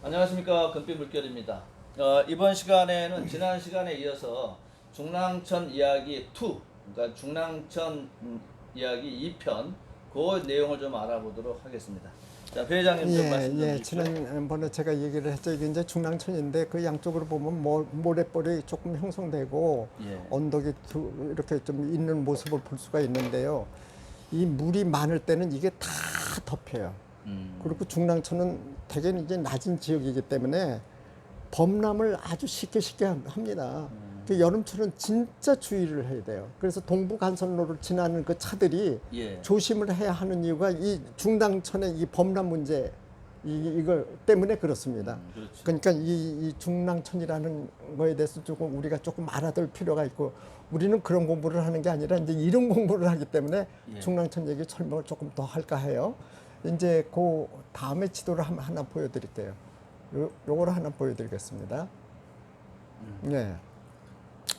안녕하십니까. 금빛 물결입니다. 이번 시간에는 지난 시간에 이어서 중랑천 이야기 2, 그러니까 중랑천 이야기 2편 그 내용을 좀 알아보도록 하겠습니다. 자, 배 회장님 좀 말씀 좀 주십시오. 지난번에 제가 얘기를 했죠. 이게 이제 중랑천인데 그 양쪽으로 보면 모래벌이 조금 형성되고 예. 언덕이 이렇게 좀 있는 모습을 볼 수가 있는데요. 이 물이 많을 때는 이게 다 덮여요. 그리고 중랑천은 대개는 이제 낮은 지역이기 때문에 범람을 아주 쉽게 합니다. 그 여름철은 진짜 주의를 해야 돼요. 그래서 동부 간선로를 지나는 그 차들이 예. 조심을 해야 하는 이유가 이 중랑천의 이 범람 문제 이거 때문에 그렇습니다. 그렇죠. 그러니까 이 중랑천이라는 거에 대해서 조금 우리가 조금 알아둘 필요가 있고, 우리는 그런 공부를 하는 게 아니라 이제 이런 공부를 하기 때문에 예. 중랑천 얘기 설명을 조금 더 할까 해요. 이제 그 다음에 지도를 하나 보여드릴게요. 요거를 하나 보여드리겠습니다. 네.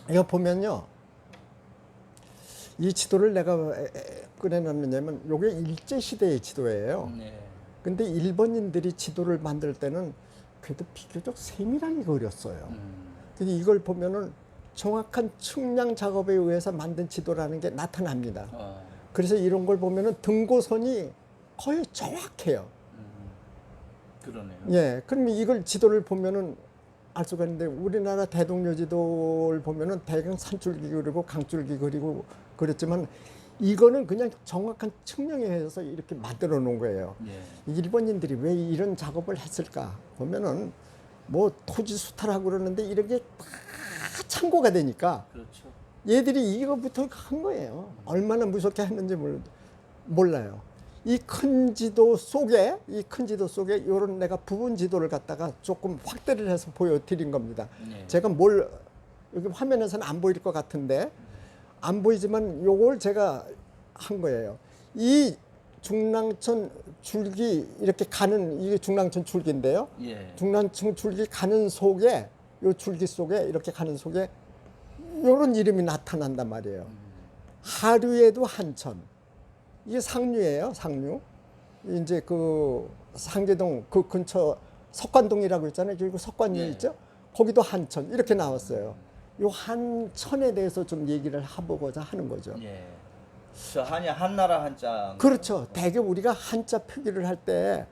이거 보면요. 이 지도를 내가 왜 꺼내놨느냐면 요게 일제시대의 지도예요. 네. 근데 일본인들이 지도를 만들 때는 그래도 비교적 세밀하게 그렸어요. 근데 이걸 보면은 정확한 측량 작업에 의해서 만든 지도라는 게 나타납니다. 그래서 이런 걸 보면은 등고선이 거의 정확해요. 그러네요. 예. 그러면 이걸 지도를 보면은 알 수가 있는데, 우리나라 대동여 지도를 보면은 대강 산줄기 그리고 강줄기 그리고 그랬지만 이거는 그냥 정확한 측량에 의해서 이렇게 만들어 놓은 거예요. 예. 일본인들이 왜 이런 작업을 했을까 보면은 뭐 토지 수탈하고 그러는데 이런 게 다 참고가 되니까 그렇죠. 얘들이 이거부터 한 거예요. 얼마나 무섭게 했는지 몰라요. 이 큰 지도 속에 이런 내가 부분 지도를 갖다가 조금 확대를 해서 보여드린 겁니다. 네. 제가 여기 화면에서는 안 보일 것 같은데 안 보이지만 요걸 제가 한 거예요. 이 중랑천 줄기 이렇게 가는, 이게 중랑천 줄기인데요. 예. 중랑천 줄기 가는 속에, 요 줄기 속에 이렇게 가는 속에 요런 이름이 나타난단 말이에요. 하류에도 한천. 이게 상류예요, 상류. 이제 그 상계동 그 근처 석관동이라고 있잖아요. 그리고 석관리 예. 있죠. 거기도 한천 이렇게 나왔어요. 요 한천에 대해서 좀 얘기를 해보고자 하는 거죠. 예. 저 한나라 한자. 그렇죠. 대개 우리가 한자 표기를 할 때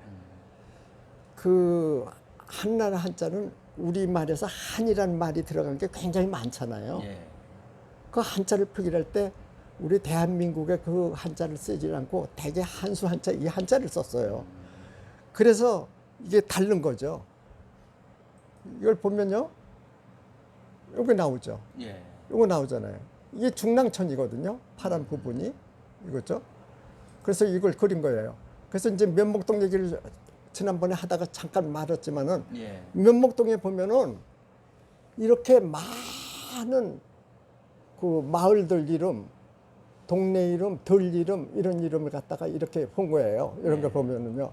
그 한나라 한자는 우리말에서 한이라는 말이 들어간 게 굉장히 많잖아요. 예. 그 한자를 표기를 할 때 우리 대한민국의 그 한자를 쓰지 않고 대개 한수 한자, 이 한자를 썼어요. 그래서 이게 다른 거죠. 이걸 보면요. 여기 나오죠. 예. 이거 나오잖아요. 이게 중랑천이거든요. 파란 부분이 이거죠. 그래서 이걸 그린 거예요. 그래서 이제 면목동 얘기를 지난번에 하다가 잠깐 말했지만은, 예. 면목동에 보면은 이렇게 많은 그 마을들 이름, 동네 이름, 들 이름, 이런 이름을 갖다가 이렇게 본 거예요. 이런 걸 보면은요.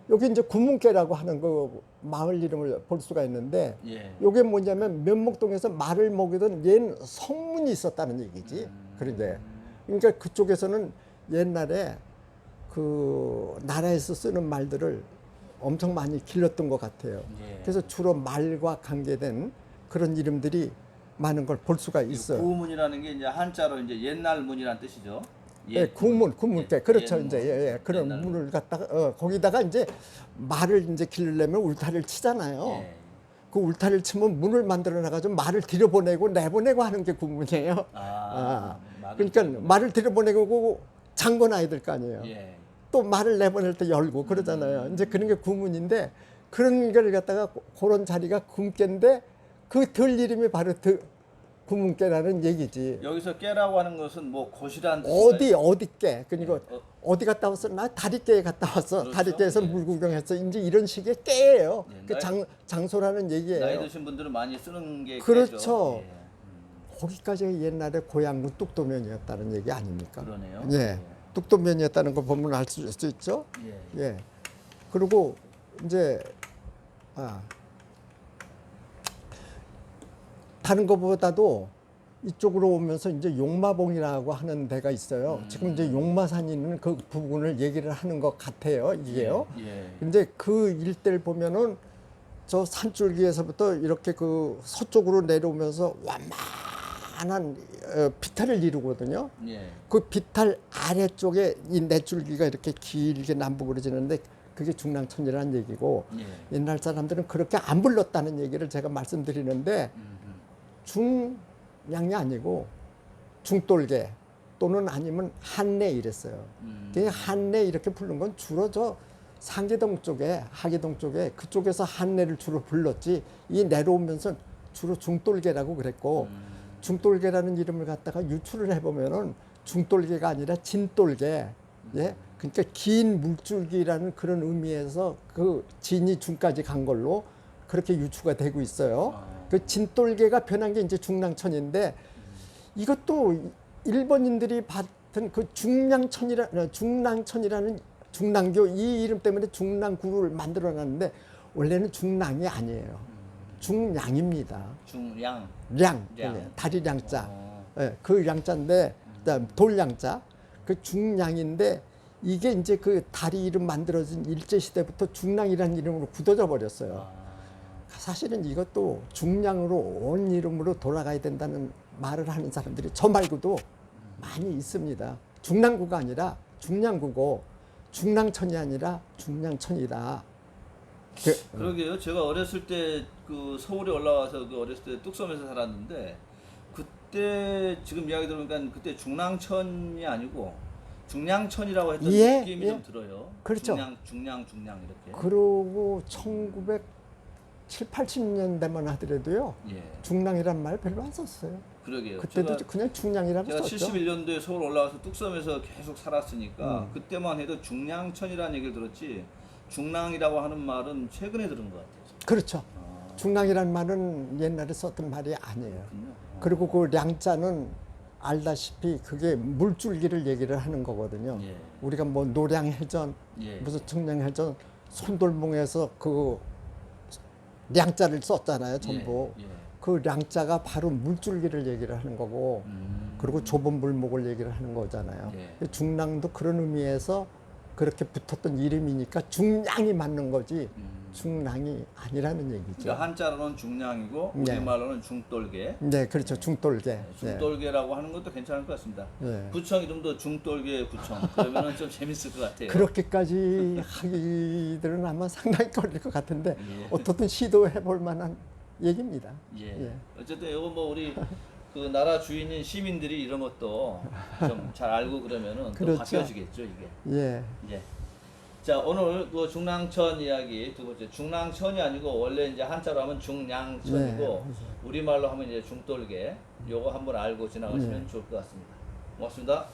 여기 이제 구문계라고 하는 그 마을 이름을 볼 수가 있는데, 예. 요게 뭐냐면 면목동에서 말을 먹이던 옛 성문이 있었다는 얘기지. 그러니까 그쪽에서는 옛날에 그 나라에서 쓰는 말들을 엄청 많이 길렀던 것 같아요. 예. 그래서 주로 말과 관계된 그런 이름들이 많은 걸 볼 수가 있어요. 구문이라는 게 이제 한자로 이제 옛날 문이란 뜻이죠. 예, 구문께. 그렇죠. 이제 옛문. 그런 옛날 문. 문을 갖다가 거기다가 이제 말을 이제 기르려면 울타리를 치잖아요. 예. 그 울타리를 치면 문을 만들어 놔가지고 말을 들여보내고 내보내고 하는 게 구문이에요. 말을 그러니까 들여보내고. 말을 들여보내고 잠궈놔야 될 거 아니에요. 예. 또 말을 내보낼 때 열고 그러잖아요. 이제 그런 게 구문인데, 그런 걸 갖다가 그런 자리가 금깨인데 그 들 이름이 바로 구문깨라는 얘기지. 여기서 깨라고 하는 것은 뭐 곳이라는 뜻인가요? 어디 깨. 그러니까 예. 어디 갔다 왔어? 나 다리깨에 갔다 왔어. 그렇죠. 다리깨에서 예. 물 구경했어. 이제 이런 식의 깨예요. 예, 그 장소라는 얘기예요. 나이 드신 분들은 많이 쓰는 게 그렇죠. 깨죠. 거기까지가 옛날에 고향군 뚝도면이었다는 얘기 아닙니까? 그러네요. 예. 뚝도면이었다는 거 보면 알 수 있죠. 예. 예. 그리고 이제 다른 것보다도 이쪽으로 오면서 이제 용마봉이라고 하는 데가 있어요. 지금 이제 용마산이 있는 그 부분을 얘기를 하는 것 같아요. 이게요. 예. 근데 그 일대를 보면은 저 산줄기에서부터 이렇게 그 서쪽으로 내려오면서 완만한 비탈을 이루거든요. 예. 그 비탈 아래쪽에 이 넷줄기가 이렇게 길게 남북으로 지는데 그게 중랑천이라는 얘기고 예. 옛날 사람들은 그렇게 안 불렀다는 얘기를 제가 말씀드리는데 중량이 아니고 중돌개 또는 아니면 한내 이랬어요. 그 한내 이렇게 부른 건 주로 저 상계동 쪽에 하계동 쪽에 그쪽에서 한내를 주로 불렀지 이 내려오면서 주로 중돌개라고 그랬고 중돌개라는 이름을 갖다가 유추를 해보면은 중돌개가 아니라 진돌개 예 그러니까 긴 물줄기라는 그런 의미에서 그 진이 중까지 간 걸로 그렇게 유추가 되고 있어요. 그 진돌개가 변한 게 이제 중랑천인데 이것도 일본인들이 봤던 그 중랑천이라는 중랑교 이 이름 때문에 중랑구를 만들어놨는데 원래는 중랑이 아니에요. 중량입니다. 중량. 량, 량. 다리 량자, 예, 그 량자인데 그다음 돌량자, 그 중량인데 이게 이제 그 다리 이름 만들어진 일제 시대부터 중랑이라는 이름으로 굳어져 버렸어요. 사실은 이것도 중량으로 온 이름으로 돌아가야 된다는 말을 하는 사람들이 저 말고도 많이 있습니다. 중랑구가 아니라 중량구고 중랑천이 아니라 중량천이다. 그러게요. 제가 어렸을 때 그 서울에 올라와서 그 어렸을 때 뚝섬에서 살았는데 그때 지금 이야기 들으니까 그때 중랑천이 아니고 중량천이라고 했던 예, 느낌이 예. 좀 들어요. 그렇죠. 중량 이렇게. 그러고 1970, 80년대만 하더라도요. 예. 중랑이란 말 별로 안 썼어요. 그러게요. 그때도 그냥 중량이라고 제가 썼죠. 71년도에 서울 올라와서 뚝섬에서 계속 살았으니까 그때만 해도 중량천이라는 얘기를 들었지 중랑이라고 하는 말은 최근에 들은 것 같아요. 그렇죠. 중랑이란 말은 옛날에 썼던 말이 아니에요. 그렇군요. 그리고 그 량자는 알다시피 그게 물줄기를 얘기를 하는 거거든요. 예. 우리가 뭐 노량해전, 예. 무슨 청량해전, 손돌봉에서 그 량자를 썼잖아요, 전부. 예. 예. 그 량자가 바로 물줄기를 얘기를 하는 거고, 그리고 좁은 물목을 얘기를 하는 거잖아요. 예. 중랑도 그런 의미에서 그렇게 붙었던 이름이니까 중량이 맞는 거지 중랑이 아니라는 얘기죠. 그러니까 한자로는 중량이고 네. 우리말로는 중돌개. 네, 그렇죠. 중돌개. 네, 중돌개라고 하는 것도 괜찮을 것 같습니다. 네. 구청 이름도 중돌개 구청. 그러면은 좀 재밌을 것 같아요. 그렇게까지 하기들은 아마 상당히 걸릴 것 같은데 예. 어떻든 시도해 볼 만한 얘기입니다. 예. 예. 어쨌든 이거 뭐 우리 그 나라 주인인 시민들이 이런 것도 좀 잘 알고 그러면은 또 그렇죠. 바뀌어지겠죠 이게. 예. 예. 자 오늘 그 중랑천 이야기 두 번째 중랑천이 아니고 원래 이제 한자로 하면 중량천이고 네. 우리말로 하면 이제 중돌개 요거 한번 알고 지나가시면 좋을 것 같습니다. 고맙습니다.